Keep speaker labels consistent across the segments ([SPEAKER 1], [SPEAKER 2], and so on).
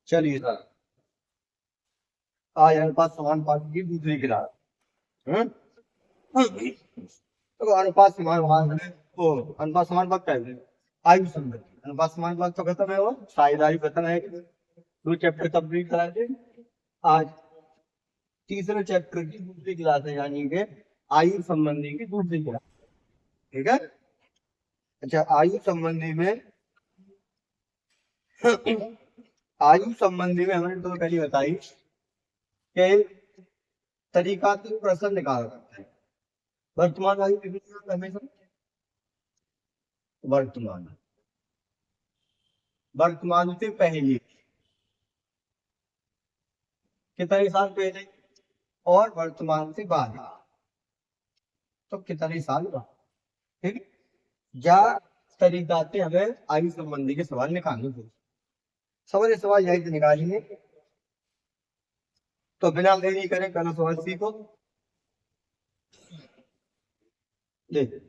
[SPEAKER 1] चलिए सर, आज अनुपात समान पाठ की दूसरी क्लास। हम्म? तो अनुपात समान भाग है वो अनुपात समान भाग क्या है? आयु संबंधी अनुपात समान भाग तो खत्म है, वो शायद आयु खत्म है। दो चैप्टर कंप्लीट करा के आज तीसरे चैप्टर की दूसरी क्लास है, यानी कि आयु संबंधी की दूसरी क्लास। ठीक है। अच्छा, आयु संबंधी में आयु संबंधी में हमने तो पहले बताई कि तरीका से प्रश्न निकाला करता है। वर्तमान आयु कितनी है हमेशा? वर्तमान वर्तमान से पहले कितने साल पहले, और वर्तमान से बाद तो कितने साल बाद। ठीक है। या तरीका से हमें आयु संबंधी के सवाल निकालने थे। सवाल यही से निकालेंगे। तो बिना देरी करें पहला सवाल सीखो। देखिए,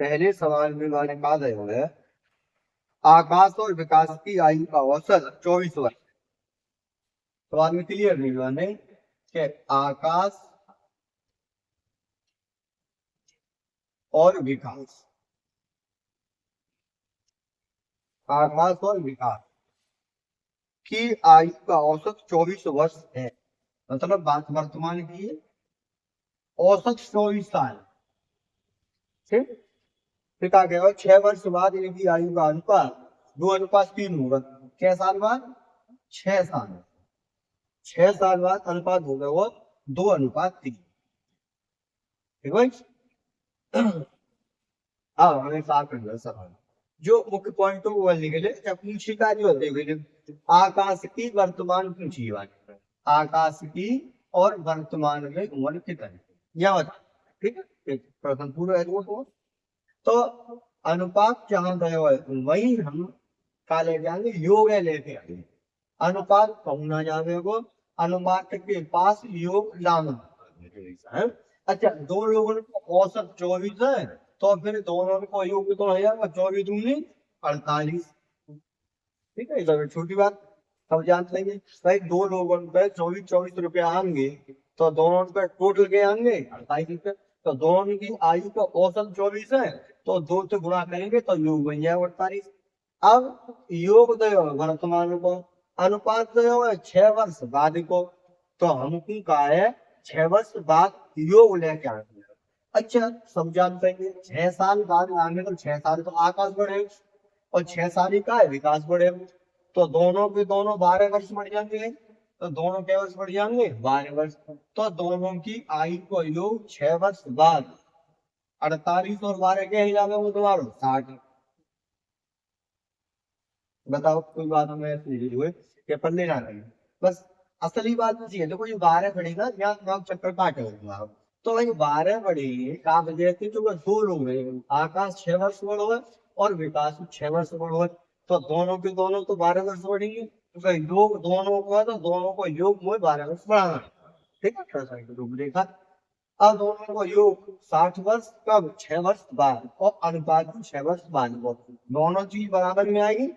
[SPEAKER 1] पहले सवाल में मैंने कहा है आकाश और विकास की आयु का औसत 24 वर्ष। सवाल में क्लियर नहीं मैंने कि आकाश और विकास, आकाश और विकास की आयु का औसत 24 वर्ष है। मतलब बात वर्तमान की है, औसत 24 साल। ठीक। फिर कहा गया 6 वर्ष बाद इनकी आयु का अनुपात 2:3 होगा। क्या साल बाद? 6 साल। 6 साल बाद अनुपात होगा वो 2:3। ठीक है। हाँ, हमें साफ कर सवाल जो मुख्य पॉइंट हो वो लिख ले। जब पूछी का जो देख आकाश की वर्तमान पूछी बात, आकाश की और वर्तमान में उम्र कितनी, यह बता। ठीक है, प्रश्न पूरा है वो। तो अनुपात जहां गए वही हम का ले जाएंगे, योग है लेके आएंगे। अनुपात कहना जावे को अनुपात के पास योग लाना है। अच्छा, दो लोगों का औसत 24 है, तो फिर दोनों को योग तो है 24×2 = 48। ठीक है, इधर छोटी बात सब जान लेंगे भाई। दो लोगों पे 24-24 रुपया आएंगे, तो दोनों पे टोटल के आएंगे 48 रुपये। तो दोनों की आयु का औसत 24 है, तो 2 से गुणा करेंगे तो योग बन जाएगा 48। अब योग दो वर्तमान को, अनुपात दो है 6 वर्ष बाद को। तो हमको कहा है 6 वर्ष बाद योग लेके आएंगे। अच्छा, सब जानते हैं 6 साल बाद आएंगे तो 6 साल तो आकाश बढ़े और 6 साल ही का है विकास बढ़े। तो दोनों के दोनों 12 वर्ष बढ़ जाएंगे। तो दोनों के वर्ष बढ़ जाएंगे 12 वर्ष। तो दोनों की आयु को योग 6 वर्ष बाद 48 और 12 के हिसाब में वो दोबारा 60। बताओ, कोई बात हमें ऐसी हुए कि पल्ले ना रहे। बस असली बात ये है, देखो ये 12 बढ़ेगा या दिमाग चक्कर काटे होगा। तो भाई 12 बढ़े का वजह से जो दो लोग हैं, आकाश 6 वर्ष बड़ो है और विकास 6 वर्ष बड़ो है। तो दोनों के दोनों तो 12 वर्ष बढ़ेंगे। तो भाई योग दोनों को है, तो दोनों को योग में 12 वर्ष बढ़ाना है। ठीक है, थोड़ा सा योग देखा। अब दोनों को योग 60 वर्ष कब? 6 वर्ष बाद, और अनुपात 6 वर्ष बाद दोनों चीज बराबर में आएगी।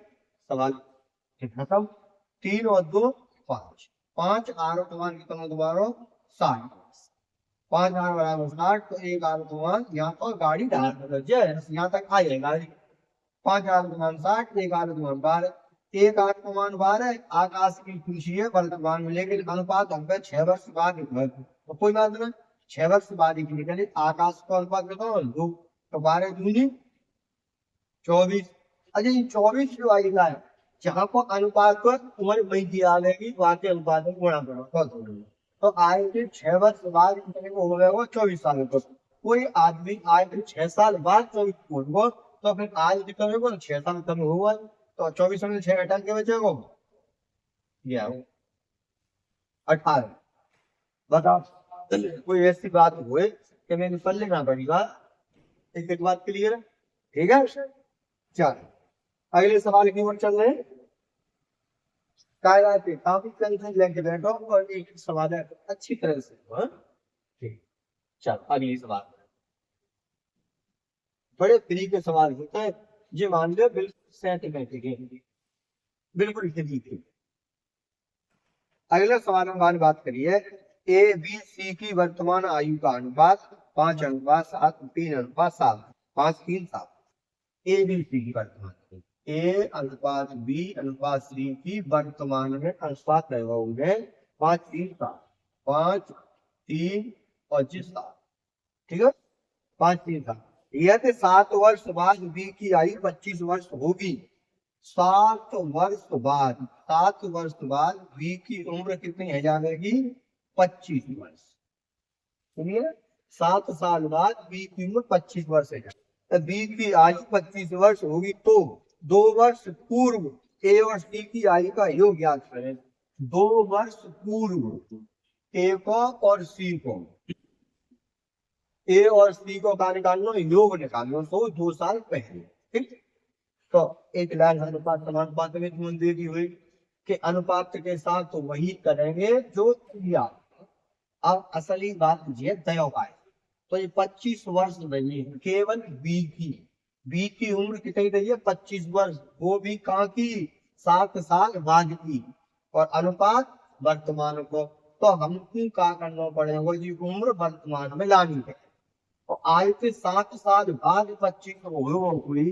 [SPEAKER 1] सवाल खत्म। 3 और 2 5, 5 8 कितना दोबारा 60। 5 8 = 60। तो एक आठ दुकान यहाँ पर गाड़ी डाल यहाँ तक आ जाए गाड़ी। 5 8 = 60, एक आठ दुकान 12, एक 8 = 12। आकाश की खुशी है वर्तमान में, लेकिन अनुपात हम पे 6 वर्ष बाद तो कोई बात नहीं, 6 वर्ष बाद ही निकले। आकाश का अनुपात कितना 2, तो 12 दूनी 24। अच्छा, ये 24 जो आएगा है, जहाँ को अनुपात पर उम्र वही दिया जाएगी, वहां के अनुपात में गुणा करो तो आएंगे 6 वर्ष बाद कितने को हो गया वो 24 साल को। कोई आदमी आए 6 साल बाद 24 को, तो फिर आज कितने को 6 साल कम हुआ, तो 24 में 6 घटा के बचेगा ये 18। बताओ, कोई ऐसी बात हुए कि मैंने पढ़ लेना पड़ेगा। एक बात क्लियर है? ठीक है, चल अगले सवाल की ओर चल रहे हैं। कायदा पे काफी कंफ्यूज लेके बैठो और एक सवाल है अच्छी तरह से। हाँ? ठीक, चल अगली सवाल। बड़े फ्री के सवाल होते हैं, ये मान लो बिल्कुल सेंटिमेंट के। बिल्कुल सही थी। अगले सवाल में बात करिए, ए बी सी की वर्तमान आयु का अनुपात 5:7, 3:7, 5:3:7। ए बी सी की वर्तमान, ए अनुपात बी अनुपात सी की वर्तमान में अनुपात लगे होंगे 5:3:7, 5:3:7। ठीक है, 5:3:7। यदि 7 वर्ष बाद बी की आयु 25 वर्ष होगी, 7 वर्ष बाद बी की उम्र कितनी हो जाएगी? 25 वर्ष। सुनिए, 7 साल बाद बी की उम्र 25 वर्ष है। तो बी की आयु 25 वर्ष होगी तो 2 वर्ष पूर्व ए और सी की आयु का योग ज्ञात करें। 2 वर्ष पूर्व ए को और सी को, ए और सी को का निकालना, योग निकालना, तो 2 साल पहले। ठीक, तो एक लाइन अनुपात समानुपात में तुम देखी हुई कि अनुपात के साथ तो वही करेंगे जो किया। अब असली बात ये तय है, तो ये 25 वर्ष नहीं है, केवल बी की उम्र कितनी रही है? 25 वर्ष, वो भी कहाँ की? 7 साल बाद की। और अनुपात वर्तमान को, तो हमको क्या करना पड़ेगा? ये उम्र वर्तमान में लानी है। और आज से 7 साल बाद 25 को हुई,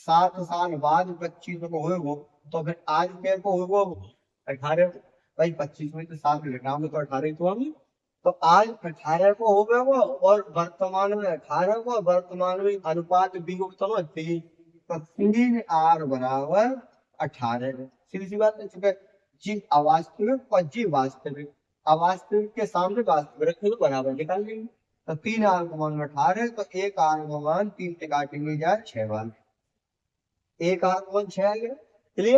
[SPEAKER 1] 7 साल बाद 25 को हो, तो फिर आज के को हो 18। भाई 25 में तो 7 घटाओगे तो 18 तो हम, तो आज 18 को हो गया वो, और वर्तमान में 18 को, वर्तमान में अनुपात बी को तो 3, तो 3R बराबर 18। सीधी सी बात है, चुके जी अवास्तविक और जी वास्तविक, अवास्तविक के सामने वास्तविक रखें तो बराबर निकाल लेंगे। तो 3R का मान 18, तो 1R का मान 3 से काटेंगे जाए 6 बार, 1R का मान 6 आ गया। चलिए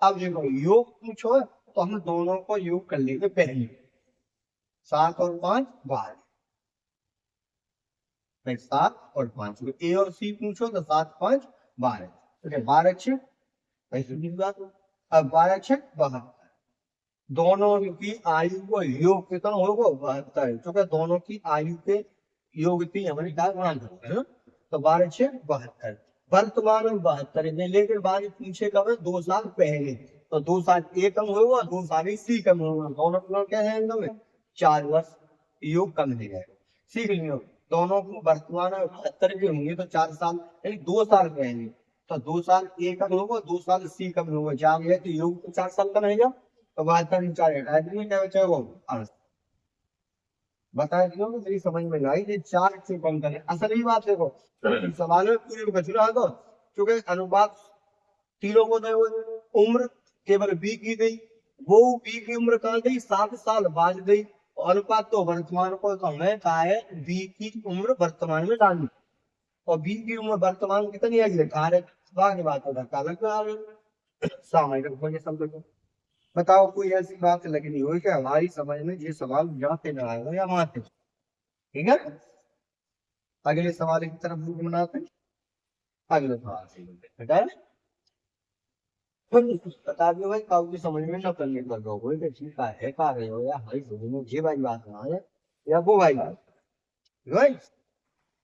[SPEAKER 1] अब देखो योग पूछो तो हम दोनों को योग कर लेंगे पहले। 7 और 5 12, 7 और 5, ए और सी पूछो तो 7, 5, 12, 12 6, अब 12 6 72। दोनों की आयु को योग कितना होगा? 72, क्योंकि दोनों की आयु के योग की हमारे क्या मान है, तो 12 6 72। वर्तमान में 72 है, लेकिन बात पूछे कब? 2 साल पहले, तो 2 साल ए कम होगा, 2 साल सी कम होगा, दोनों क्या है एकदम 4 वर्ष योग कम हो जाएगा। सीख लियो, दोनों को वर्तमान में 72 के होंगे तो 4 साल, यानी 2 साल पहले, तो 2 साल ए कम होगा, 2 साल सी कम होगा, जा गया तो योग तो 4 साल का रहेगा। तो 72 आदमी क्या बचा वो बता दियो कि मेरी समझ में आई, ये 4 से कम करें। असल ही बात देखो, सवाल में पूरे बचना है, तो क्योंकि अनुपात तीनों को दे, उम्र केवल बी की गई, वो बी की उम्र कहाँ गई? 7 साल बाद गई। अनुपात तो वर्तमान को, तो हमें कहा है बी की उम्र वर्तमान में डालनी, और बी की उम्र वर्तमान में कितनी है? बाद बात होगा सामयिक समझो। बताओ कोई ऐसी बात लगनी हो कि हमारी समझ में ये सवाल यहाँ से ना आएगा या वहां से? ठीक है, अगले सवाल की तरफ रुख बनाते हैं। अगले सवाल से बेटा बता दो भाई, काउ समझ में ना करने लग रहा हो ठीक है का रहे हो या भाई दोनों ये भाई बात ना है या वो भाई बात भाई।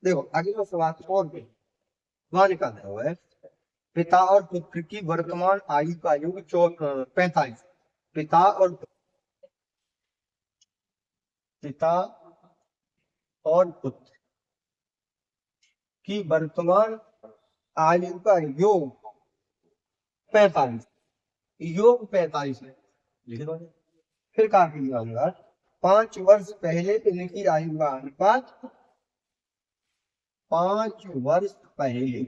[SPEAKER 1] देखो अगला सवाल और भी वहां निकालना हुआ है, पिता और पुत्र की वर्तमान आयु का योग 45। पिता और पुत्र की वर्तमान आयु का योग 45, योग 45 है। लिख दो फिर काफी 5 वर्ष पहले इनकी आयु का अनुपात, 5 वर्ष पहले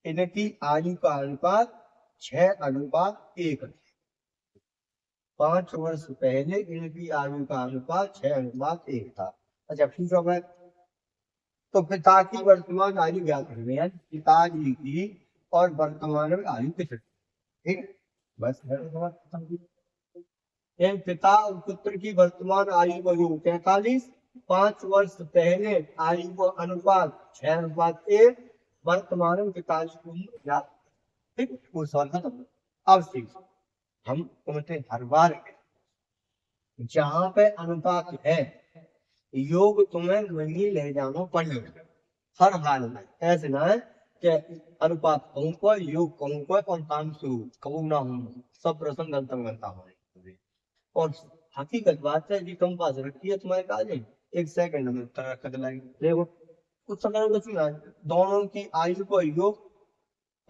[SPEAKER 1] इनकी आयु का अनुपात 6:1। 5 वर्ष पहले इनकी आयु का अनुपात 6:1 था। अच्छा ठीक है, तो पिता की वर्तमान आयु ज्ञात करनी है, पिताजी की और वर्तमान में आयु कितनी? ठीक, बस पिता और पुत्र की वर्तमान आयु का योग 43, 5 वर्ष पहले आयु को अनुपात 6:1, वर्तमान में पिताजी की उम्र ज्ञात। ठीक, वो सवाल खत्म। अब सीख हम तुम्हें हर बार जहां पे अनुपात है योग तुम्हें वही ले जाना पड़ेगा हर हाल में। ऐसे ना है क्या अनुपात कहूँ योग कहूँ और तामसु कहूँ ना हूँ सब प्रसंग गलतम गलता हो। और हकीकत बात है कि कम पास रखी है तुम्हारे काज एक सेकंड में रख दिलाएंगे। देखो कुछ समय में सुना दोनों की आयु को योग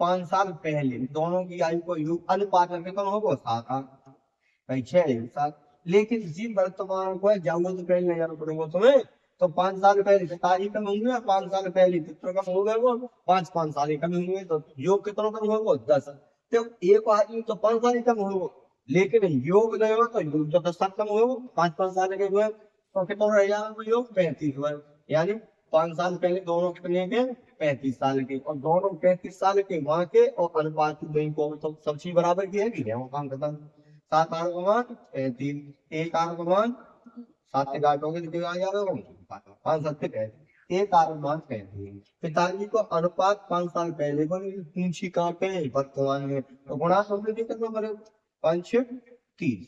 [SPEAKER 1] 5 साल पहले दोनों की आयु को योग अनुपात में कौन होगा 7 7। लेकिन जी वर्तमान को जरूरत पहले नहीं जाना पड़ेगा तुम्हें तो 5 साल पहले तारीख कम होंगे 5 साल पहले चित्र कम हो गए वो 5 5 साल ही कम होंगे तो योग कितना कम होगा 10। तो एक आदमी तो 5 साल ही कम होगा लेकिन योग नहीं हो तो योग तो 10 साल कम होगा 5 5 साल के हुए तो कितना रह जाएगा योग 35 वर्ष यानी 5 साल पहले दोनों कितने के 35 साल के और दोनों 35 साल के वहां के और अनुपात को तो सब चीज बराबर की है कि वो काम खत्म। 7 8 गुना 35 1 8 गुना 7 से काटोगे तो कितना आ जाएगा 5 7 से 35 1 8 गुना 35। पिताजी को अनुपात 5 साल पहले को पूंछी काटे वर्तमान में तो गुणा समझ कितना बने 5 30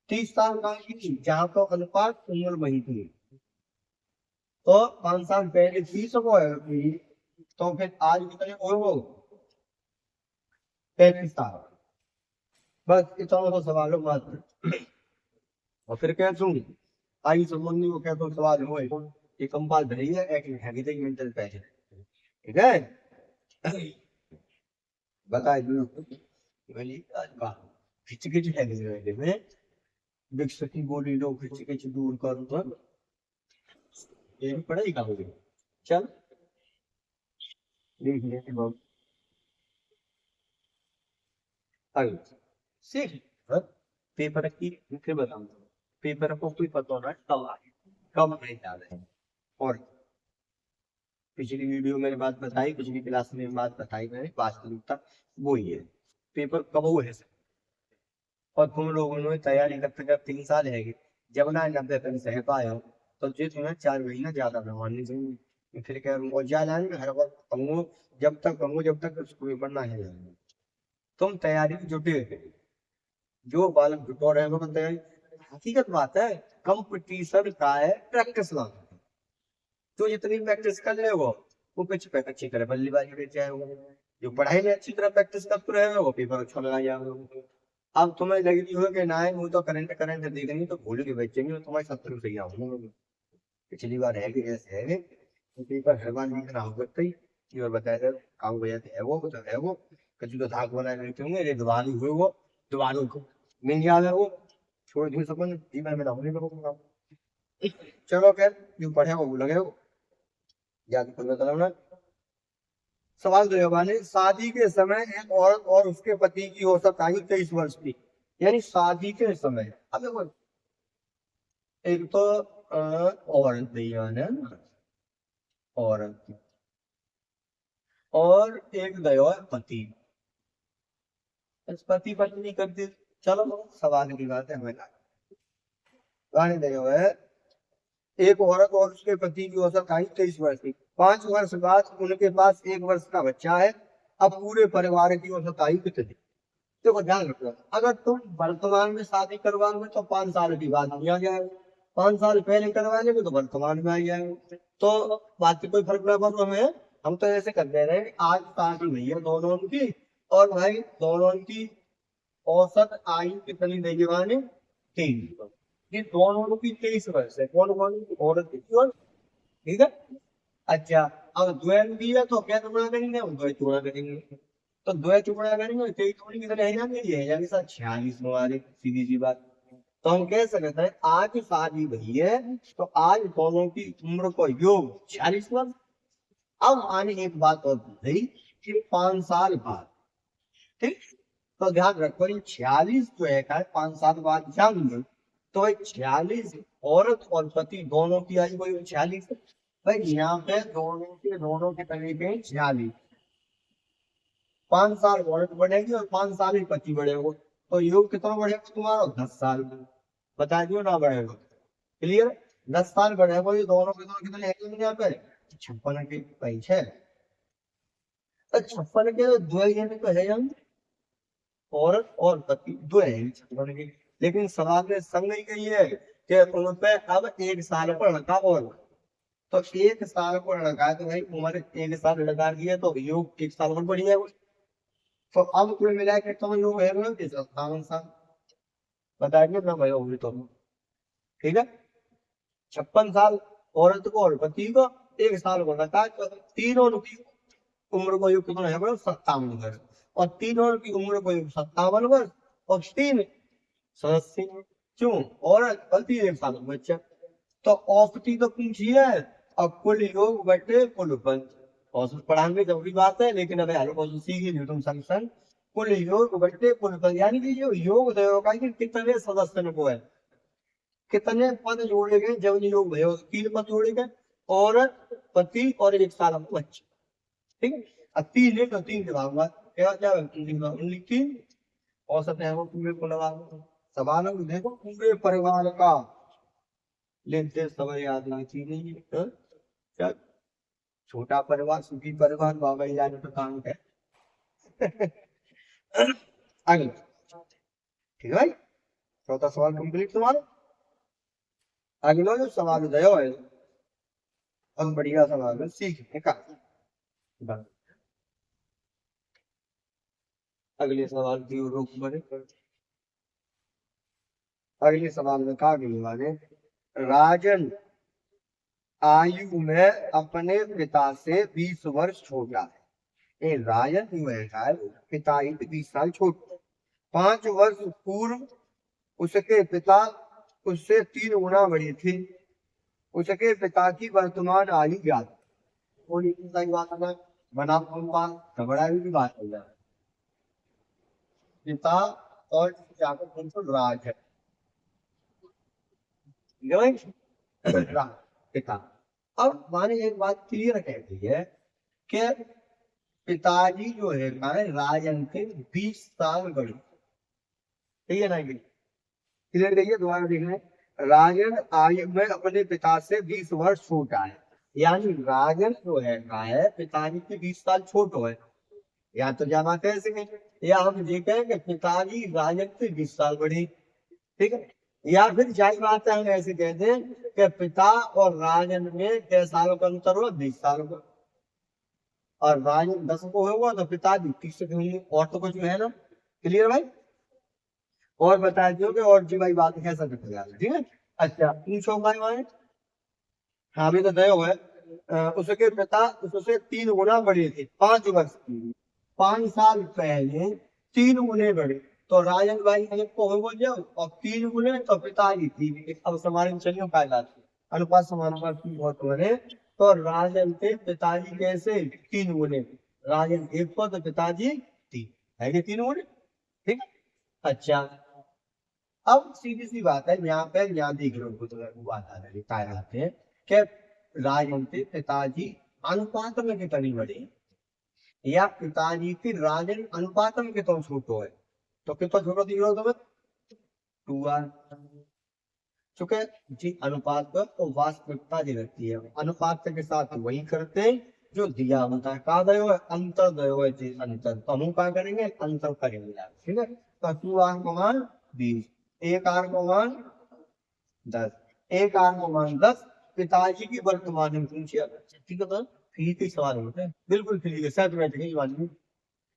[SPEAKER 1] 30 साल का जहाँ तो अनुपात उम्र वही थी तो 5 साल पहले 30 को है तो फिर आज कितने हो 35 साल बस इतना तो सवाल हो मात्र। और फिर क्या सुन आई संबंधी को क्या तो सवाल हो ये कंपास भरी है एक मेंटल पैसे ठीक है बता खिच खिच है में विकसित बोली लो खिच खिच दूर कर तो ये भी पढ़ाई का होगी चल देख लेते बहुत आगे सीख पेपर की फिर बताऊंगा पेपर को कोई पता होना कब आए कब नहीं याद है। और पिछली वीडियो में बात बताई पिछली क्लास में बात बताई मैंने वास्तविकता वो ही है पेपर कब हुए है और तुम लोगों ने तैयारी करते करते 3 साल है जब ना 90 सह पाया तो जो तुम्हें 4 महीना ज्यादा बनवानी चाहिए फिर कह और ज्यादा हर वक्त कहूँ जब तक कहूँ जब तक उसको पेपर ना है तुम तैयारी में जुटे जो बालक जुटो रहे हो तैयारी हकीकत बात है कंपटीशन का है प्रैक्टिस ना तो जितनी प्रैक्टिस कर रहे हो वो पिच पे अच्छी तरह बल्लेबाजी कर जाएगा जो पढ़ाई में अच्छी तरह प्रैक्टिस करते रहे वो पेपर अच्छा लगा जाएगा। अब तुम्हें लगी हो कि ना वो तो करंट करंट देखनी तो भूल के बचेंगे तो तुम्हारे शत्रु सही आऊंगा पिछली बार है कि ऐसे है तो पेपर हर बार लिखना हो सकता ही और बताया था काम हो जाते है वो तो है वो कभी तो धाक बना लेते होंगे ये दीवानी हुए वो दीवानों को मिल याद है वो छोड़ दूँ सपन जीवन में ना होने करूंगा। चलो खैर जो पढ़े वो लगे हो याद कर ना सवाल तो जवाब है शादी के समय एक औरत और उसके पति की हो सकता है 23 वर्ष की यानी शादी के समय अब देखो एक तो औरत है औरत और एक दया पति पति पत्नी करते चलो सवाल की बात है हमें गाने दया है एक औरत और उसके पति की औसत आयु 23 वर्ष की 5 वर्ष बाद उनके पास 1 वर्ष का बच्चा है अब पूरे परिवार की औसत आयु कितनी देखो ध्यान रखो अगर तुम वर्तमान में शादी करवाओगे तो 5 साल की बात नहीं आ जाएगा 5 साल पहले करवा लेंगे तो वर्तमान में आ जाएगा तो बात की कोई फर्क ना पड़ो हमें हम तो ऐसे कर दे रहे हैं आज शादी हुई है दोनों की और भाई दोनों की औसत आयु कितनी देगी माने 3 ये दोनों की 23 वर्ष है कौन कौन औरत की ठीक है। अच्छा अब द्वैत भी है तो क्या टुकड़ा करेंगे हम द्वैत टुकड़ा करेंगे तो द्वैत टुकड़ा करेंगे तेईस टुकड़ी की तरह है जाएंगे ये है जाएंगे साथ 46 हमारे सीधी सी बात तो हम कह सकते हैं आज शादी भई है तो आज दोनों की उम्र को योग 46 वर्ष। अब माने एक बात और भई कि 5 साल बाद ठीक तो ध्यान रखो ये 46 जो है 5 साल बाद जान लो तो 46 औरत और पति दोनों की आयु वही 46 भाई यहाँ पे दोनों के तरीके 46 5 साल औरत बढ़ेगी और 5 साल ही पति बढ़ेगा तो योग कितना बढ़ेगा तुम्हारा 10 साल बता दियो ना बढ़ेगा क्लियर 10 साल बढ़ेगा ये दोनों के दोनों कितने हैं यहाँ पे 56 के पीछे 56 के दो जने तो है यहाँ औरत और पति दो है 56 के लेकिन सवाल में संग नहीं कही है कि उन पे अब 1 साल पर लगा और तो एक साल को लड़का है तो भाई उम्र एक साल लड़का की है तो योग एक साल और बढ़ जाएगा। तो अब कुल मिला के कितना योग है 57 साल। बताइए ना भाई होगी तो ठीक है। 56 साल औरत को और पति को, एक साल को लड़का तो तीनों की उम्र को योग कितना है बड़ा 57 वर्ष। और तीनों की उम्र को योग 57 वर्ष और 3 सदस्य क्यों औरत पति एक साल का बच्चा। तो औसती तो पूछी है। अब कुल योग बटे कुल पंच औसत पढ़ाने जरूरी बात है लेकिन अबे हलो औसत सीखी नहीं तुम संग संग। कुल योग बटे कुल पंच यानी कि जो योग देगा कि कितने सदस्य को है, कितने पद जोड़े गए जब योग भयो 3 पद जोड़े गए औरत पति और एक साल का बच्चा। ठीक है। अब 3 है तो 3 के भाग क्या क्या 3 औसत है वो पूरे को लगा सवालों को देखो पूरे परिवार का लेते समय याद नहीं थी नहीं है। क्या छोटा परिवार सुखी परिवार बाबा जाने तो काम है। अगला ठीक है भाई, चौथा सवाल कंप्लीट तुम्हारा। अगला जो सवाल दया है और बढ़िया सवाल है सीखने का। अगले सवाल की ओर रुख बढ़े। अगले सवाल में कहा गई वाले राजन आयु में अपने पिता से 20 वर्ष छोटा है। ये राजन जो है पिता ही 20 साल छोटा। 5 वर्ष पूर्व उसके पिता उससे 3 गुना बड़ी थी। उसके पिता की वर्तमान आयु क्या थी? थोड़ी सही बात है बना बड़ा की बात हो जाए। पिता और जाकर राज है पिता। अब माने एक बात क्लियर कहती है कि पिताजी जो है राजन के 20 साल बड़े। ठीक है ना क्लियर कहिए दोबारा देख रहे हैं। राजन आयु में अपने पिता से 20 वर्ष छोटा है यानी राजन जो है पिताजी के 20 साल छोटो है। या तो जाना कैसे या हम देखें कि पिताजी राजन से 20 साल बड़े। ठीक है। या फिर जाहिर बात है हम ऐसे कहते हैं कि पिता और राजन में कै सालों का अंतर हुआ 20 साल का। और राजन 10 को होगा तो पिताजी 30 के होंगे और तो कुछ है ना। क्लियर भाई और बता दो कि और जी भाई बात कैसा कर ठीक है। अच्छा पूछो भाई हाँ अभी तो दया है उसके पिता उससे 3 गुना बड़े थे 5 वर्ष की। 5 साल पहले 3 गुने बड़े तो राजन भाई एक को हो जाओ और 3 गुने तो पिताजी 3। अब समारण चलिए फायदा अनुपात समानुपात की बहुत बड़े तो राजन के पिताजी कैसे 3 गुने राजन 1 को तो पिताजी 3 है कि 3 गुने। ठीक है। अच्छा अब सीधी सी बात है यहाँ पे यहाँ देख रहे हो बात आ रही है कि राजन के पिताजी अनुपात में कितनी बड़ी या पिताजी की राजन अनुपात में कितना छोटो है तो कितना छोटो दिख रहा हो तुम्हें 2r। चूंकि जी अनुपात पर तो वास्तविकता दी रहती है अनुपात के साथ वही करते हैं जो दिया होता है। कहा दयो है अंतर दयो है जी अंतर तो हम क्या करेंगे अंतर करेंगे ठीक है। तो 2r को मान 20 एक आर को मान 10 एक आर को मान 10 पिताजी की वर्तमान में पूछिए ठीक है तो फ्री के सवाल होते हैं बिल्कुल फ्री के साथ में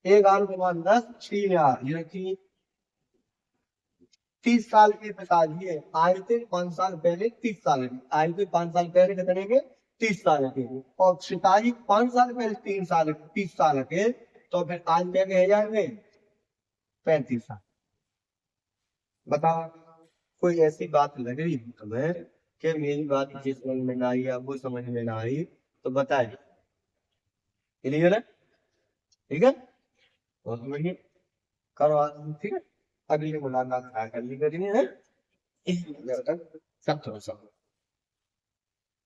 [SPEAKER 1] एक आर को मान 10 3 आर ये रखिए 30 साल के पिताजी है आए थे 5 साल पहले 30 साल के आए थे 5 साल पहले कितने के 30 साल के और पिताजी 5 साल पहले 3 साल 30 साल के तो फिर आज क्या कहे जाएंगे 35 साल। बताओ कोई ऐसी बात लग रही तुम्हें कि मेरी बात जिस समझ में ना आई आपको समझ में ना आई तो बताइए। क्लियर है ठीक है बहुत बढ़िया करो ठीक है। अगली मुलाकात करनी है इस सब